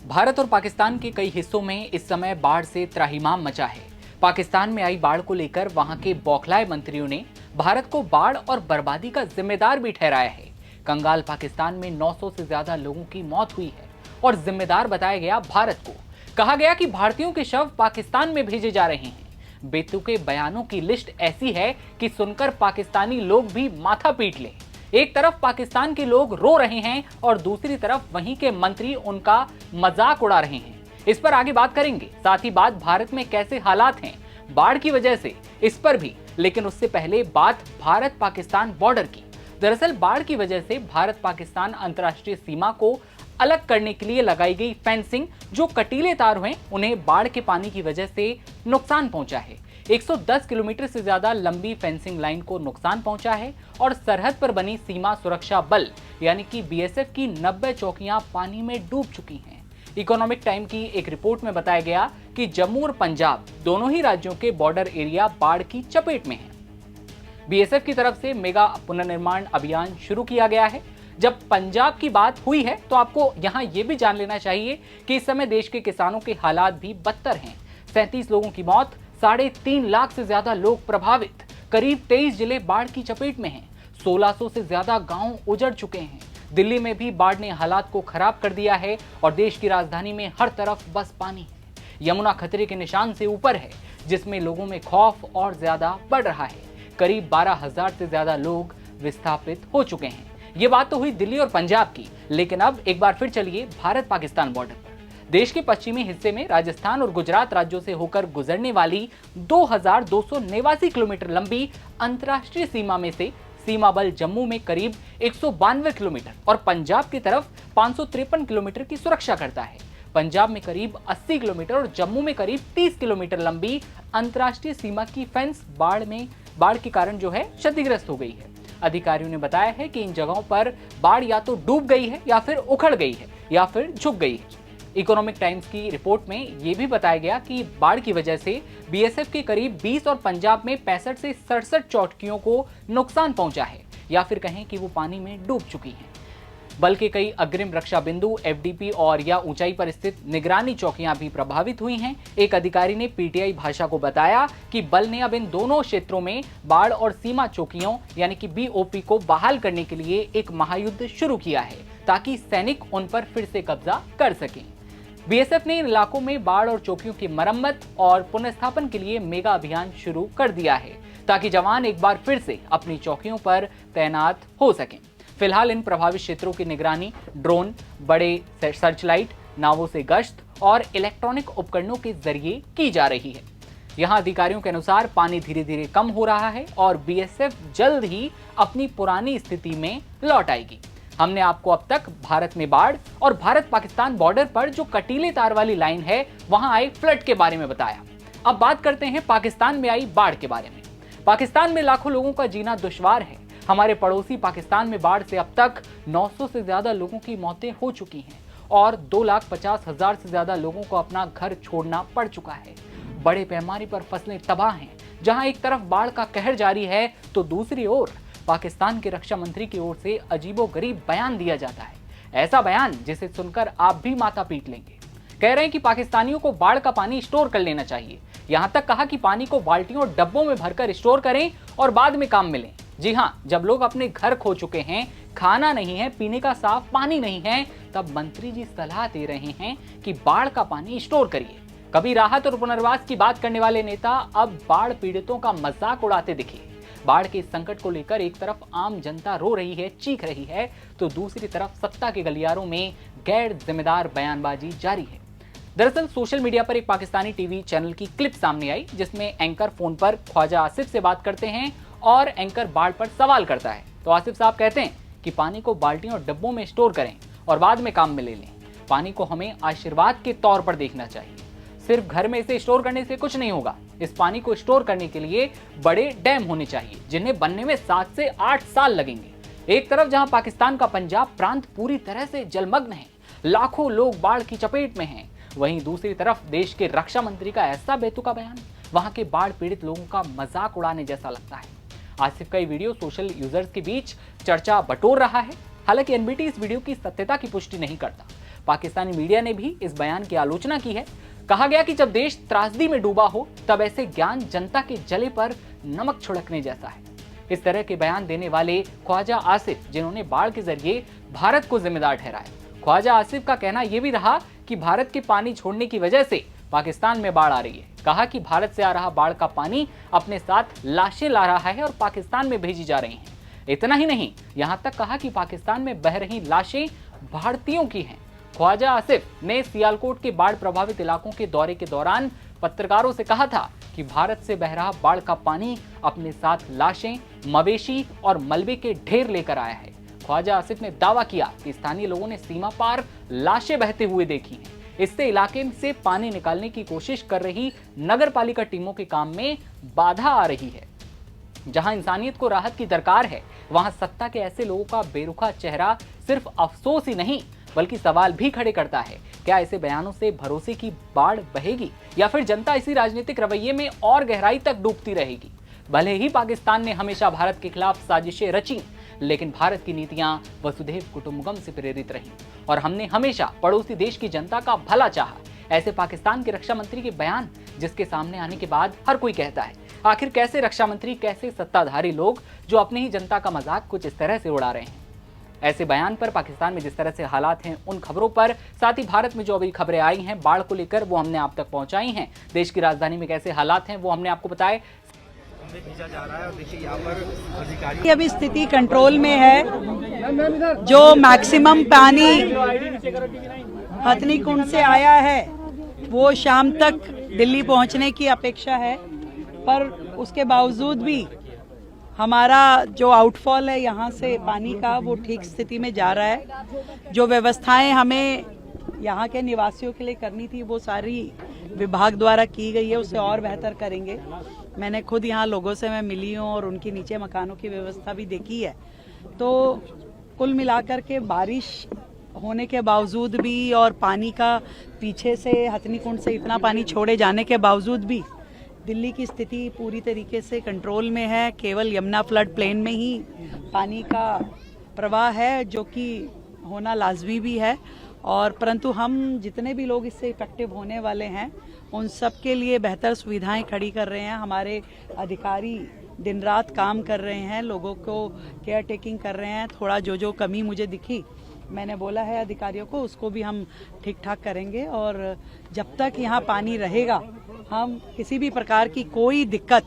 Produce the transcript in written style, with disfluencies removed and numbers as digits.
भारत और पाकिस्तान के कई हिस्सों में इस समय बाढ़ से त्राहिमाम मचा है। पाकिस्तान में आई बाढ़ को लेकर वहां के बौखलाए मंत्रियों ने भारत को बाढ़ और बर्बादी का जिम्मेदार भी ठहराया है। कंगाल पाकिस्तान में 900 से ज्यादा लोगों की मौत हुई है और जिम्मेदार बताया गया भारत को। कहा गया कि भारतीयों के शव पाकिस्तान में भेजे जा रहे हैं। बेतुके बयानों की लिस्ट ऐसी है कि सुनकर पाकिस्तानी लोग भी माथा पीट लें। एक तरफ पाकिस्तान के लोग रो रहे हैं और दूसरी तरफ वहीं के मंत्री उनका मजाक उड़ा रहे हैं। इस पर आगे बात करेंगे। साथ ही बात भारत में कैसे हालात हैं बाढ़ की वजह से, इस पर भी। लेकिन उससे पहले बात भारत पाकिस्तान बॉर्डर की। दरअसल बाढ़ की वजह से भारत पाकिस्तान अंतर्राष्ट्रीय सीमा को अलग करने के लिए लगाई गई फेंसिंग जो कटीले तार हुए, उन्हें बाढ़ के पानी की वजह से नुकसान पहुंचा है। 110 किलोमीटर से ज्यादा लंबी फेंसिंग लाइन को नुकसान पहुंचा है और सरहद पर बनी सीमा सुरक्षा बल यानी कि बीएसएफ की 90 चौकियां पानी में डूब चुकी हैं। इकोनॉमिक टाइम की एक रिपोर्ट में बताया गया कि जम्मू और पंजाब दोनों ही राज्यों के बॉर्डर एरिया बाढ़ की चपेट में है। बीएसएफ की तरफ से मेगा पुनर्निर्माण अभियान शुरू किया गया है। जब पंजाब की बात हुई है तो आपको यहां यह भी जान लेना चाहिए कि इस समय देश के किसानों के हालात भी बदतर हैं। 37 लोगों की मौत, 3.5 लाख से ज्यादा लोग प्रभावित, करीब 23 जिले बाढ़ की चपेट में हैं, 1600 से ज्यादा गांव उजड़ चुके हैं। दिल्ली में भी बाढ़ ने हालात को खराब कर दिया है और देश की राजधानी में हर तरफ बस पानी है। यमुना खतरे के निशान से ऊपर है, जिसमें लोगों में खौफ और ज्यादा बढ़ रहा है। करीब 12,000 से ज्यादा लोग विस्थापित हो चुके हैं। ये बात तो हुई दिल्ली और पंजाब की, लेकिन अब एक बार फिर चलिए भारत पाकिस्तान बॉर्डर पर। देश के पश्चिमी हिस्से में राजस्थान और गुजरात राज्यों से होकर गुजरने वाली 2289 किलोमीटर लंबी अंतर्राष्ट्रीय सीमा में से सीमा बल जम्मू में करीब 192 किलोमीटर और पंजाब की तरफ 553 किलोमीटर की सुरक्षा करता है। पंजाब में करीब 80 किलोमीटर और जम्मू में करीब 30 किलोमीटर लंबी अंतर्राष्ट्रीय सीमा की फेंस बाढ़ के कारण जो है क्षतिग्रस्त हो गई है। अधिकारियों ने बताया है कि इन जगहों पर बाढ़ या तो डूब गई है या फिर उखड़ गई है या फिर झुक गई है। इकोनॉमिक टाइम्स की रिपोर्ट में यह भी बताया गया कि बाढ़ की वजह से बीएसएफ के करीब 20 और पंजाब में 65 से 67 चौकियों को नुकसान पहुंचा है या फिर कहें कि वो पानी में डूब चुकी हैं। बल के कई अग्रिम रक्षा बिंदु, एफडीपी और या ऊंचाई पर स्थित निगरानी चौकियां भी प्रभावित हुई हैं। एक अधिकारी ने पीटीआई भाषा को बताया कि बल ने अब इन दोनों क्षेत्रों में बाढ़ और सीमा चौकियों यानी कि बीओपी को बहाल करने के लिए एक महायुद्ध शुरू किया है ताकि सैनिक उन पर फिर से कब्जा कर सकें। बीएसएफ ने इन इलाकों में बाढ़ और चौकियों की मरम्मत और पुनर्स्थापन के लिए मेगा अभियान शुरू कर दिया है ताकि जवान एक बार फिर से अपनी चौकियों पर तैनात हो सकें। फिलहाल इन प्रभावित क्षेत्रों की निगरानी ड्रोन, बड़े सर्चलाइट, नावों से गश्त और इलेक्ट्रॉनिक उपकरणों के जरिए की जा रही है। यहां अधिकारियों के अनुसार पानी धीरे धीरे कम हो रहा है और बीएसएफ जल्द ही अपनी पुरानी स्थिति में लौट आएगी। हमने आपको अब तक भारत में बाढ़ और भारत पाकिस्तान बॉर्डर पर जो कटीले तार वाली लाइन है वहां आए फ्लड के बारे में बताया। अब बात करते हैं पाकिस्तान में आई बाढ़ के बारे में। पाकिस्तान में लाखों लोगों का जीना दुश्वार है। हमारे पड़ोसी पाकिस्तान में बाढ़ से अब तक 900 से ज्यादा लोगों की मौतें हो चुकी हैं और 2,50,000 से ज्यादा लोगों को अपना घर छोड़ना पड़ चुका है। बड़े पैमाने पर फसलें तबाह हैं। जहां एक तरफ बाढ़ का कहर जारी है तो दूसरी ओर पाकिस्तान के रक्षा मंत्री की ओर से अजीबोगरीब बयान दिया जाता है। ऐसा बयान जिसे सुनकर आप भी माथा पीट लेंगे। कह रहे हैं कि पाकिस्तानियों को बाढ़ का पानी स्टोर कर लेना चाहिए। यहां तक कहा कि पानी को बाल्टियों और डब्बों में भरकर स्टोर करें और बाद में काम में लें। जी हां, जब लोग अपने घर खो चुके हैं, खाना नहीं है, पीने का साफ पानी नहीं है, तब मंत्री जी सलाह दे रहे हैं कि बाढ़ का पानी स्टोर करिए। कभी राहत और पुनर्वास की बात करने वाले नेता अब बाढ़ पीड़ितों का मजाक उड़ाते दिखे। बाढ़ के इस संकट को लेकर एक तरफ आम जनता रो रही है, चीख रही है, तो दूसरी तरफ सत्ता के गलियारों में गैर जिम्मेदार बयानबाजी जारी है। दरअसल सोशल मीडिया पर एक पाकिस्तानी टीवी चैनल की क्लिप सामने आई जिसमें एंकर फोन पर ख्वाजा आसिफ से बात करते हैं और एंकर बाढ़ पर सवाल करता है। तो आसिफ साहब कहते हैं कि पानी को बाल्टियों और डब्बों में स्टोर करें और बाद में काम में ले लें। पानी को हमें आशीर्वाद के तौर पर देखना चाहिए। सिर्फ घर में इसे स्टोर करने से कुछ नहीं होगा। इस पानी को स्टोर करने के लिए बड़े डैम होने चाहिए जिन्हें बनने में 7 से 8 साल लगेंगे। एक तरफ जहां पाकिस्तान का पंजाब प्रांत पूरी तरह से जलमग्न है, लाखों लोग बाढ़ की चपेट में हैं, वहीं दूसरी तरफ देश के रक्षा मंत्री का ऐसा बेतुका बयान वहां के बाढ़ पीड़ित लोगों का मजाक उड़ाने जैसा लगता है। आसिफ का ये वीडियो सोशल यूजर्स के बीच चर्चा बटोर रहा है। हालांकि एनबीटी इस वीडियो की सत्यता की पुष्टि नहीं करता। पाकिस्तानी मीडिया ने भी इस बयान की आलोचना की है। कहा गया कि जब देश त्रासदी में डूबा हो तब ऐसे ज्ञान जनता के जले पर नमक छिड़कने जैसा है। इस तरह के बयान देने वाले ख्वाजा आसिफ, जिन्होंने बाढ़ के जरिए भारत को जिम्मेदार ठहराया। ख्वाजा आसिफ का कहना यह भी रहा कि भारत के पानी छोड़ने की वजह से पाकिस्तान में बाढ़ आ रही है। कहा कि भारत से आ रहा बाढ़ का पानी अपने साथ लाशें ला रहा है और पाकिस्तान में भेजी जा रही हैं। इतना ही नहीं, यहां तक कहा कि पाकिस्तान में बह रही लाशें भारतीयों की हैं। ख्वाजा आसिफ ने सियालकोट के बाढ़ प्रभावित इलाकों के दौरे के दौरान पत्रकारों से कहा था कि भारत से बह रहा बाढ़ का पानी अपने साथ लाशें, मवेशी और मलबे के ढेर लेकर आया है। ख्वाजा आसिफ ने दावा किया कि स्थानीय लोगों ने सीमा पार लाशें बहते हुए देखी हैं। इससे इलाके से पानी निकालने की कोशिश कर रही नगर पालिका टीमों के काम में बाधा आ रही है। जहां इंसानियत को राहत की दरकार है, वहां सत्ता के ऐसे लोगों का बेरुखा चेहरा सिर्फ अफसोस ही नहीं बल्कि सवाल भी खड़े करता है। क्या ऐसे बयानों से भरोसे की बाढ़ बहेगी या फिर जनता इसी राजनीतिक रवैये में और गहराई तक डूबती रहेगी? भले ही पाकिस्तान ने हमेशा भारत के खिलाफ साजिशें रची, लेकिन भारत की नीतियां वसुधैव कुटुंबकम से प्रेरित रहीं और हमने हमेशा पड़ोसी देश की जनता का भला चाहा। ऐसे पाकिस्तान के रक्षा मंत्री के बयान जिसके सामने आने के बाद हर कोई कहता है, आखिर कैसे रक्षा मंत्री, कैसे सत्ताधारी लोग जो अपनी ही जनता का मजाक कुछ इस तरह से उड़ा रहे हैं। ऐसे बयान पर पाकिस्तान में जिस तरह से हालात हैं, उन खबरों पर, साथ ही भारत में जो अभी खबरें आई हैं बाढ़ को लेकर, वो हमने आप तक पहुंचाई हैं। देश की राजधानी में कैसे हालात हैं वो हमने आपको बताए। भेजा जा रहा है और देखिए यहाँ पर अधिकारी अभी स्थिति कंट्रोल में है। जो मैक्सिमम पानी हथनी कुंड से आया है वो शाम तक दिल्ली पहुंचने की अपेक्षा है, पर उसके बावजूद भी हमारा जो आउटफॉल है यहाँ से पानी का वो ठीक स्थिति में जा रहा है। जो व्यवस्थाएं हमें यहाँ के निवासियों के लिए करनी थी वो सारी विभाग द्वारा की गई है, उससे और बेहतर करेंगे। मैंने खुद यहाँ लोगों से मैं मिली हूँ और उनकी नीचे मकानों की व्यवस्था भी देखी है। तो कुल मिलाकर के बारिश होने के बावजूद भी और पानी का पीछे से हथनी कुंड से इतना पानी छोड़े जाने के बावजूद भी दिल्ली की स्थिति पूरी तरीके से कंट्रोल में है। केवल यमुना फ्लड प्लेन में ही पानी का प्रवाह है जो कि होना लाजमी भी है, और परंतु हम जितने भी लोग इससे इफेक्टिव होने वाले हैं उन सब के लिए बेहतर सुविधाएं खड़ी कर रहे हैं। हमारे अधिकारी दिन रात काम कर रहे हैं, लोगों को केयर टेकिंग कर रहे हैं। थोड़ा जो कमी मुझे दिखी मैंने बोला है अधिकारियों को, उसको भी हम ठीक ठाक करेंगे। और जब तक यहाँ पानी रहेगा हम किसी भी प्रकार की कोई दिक्कत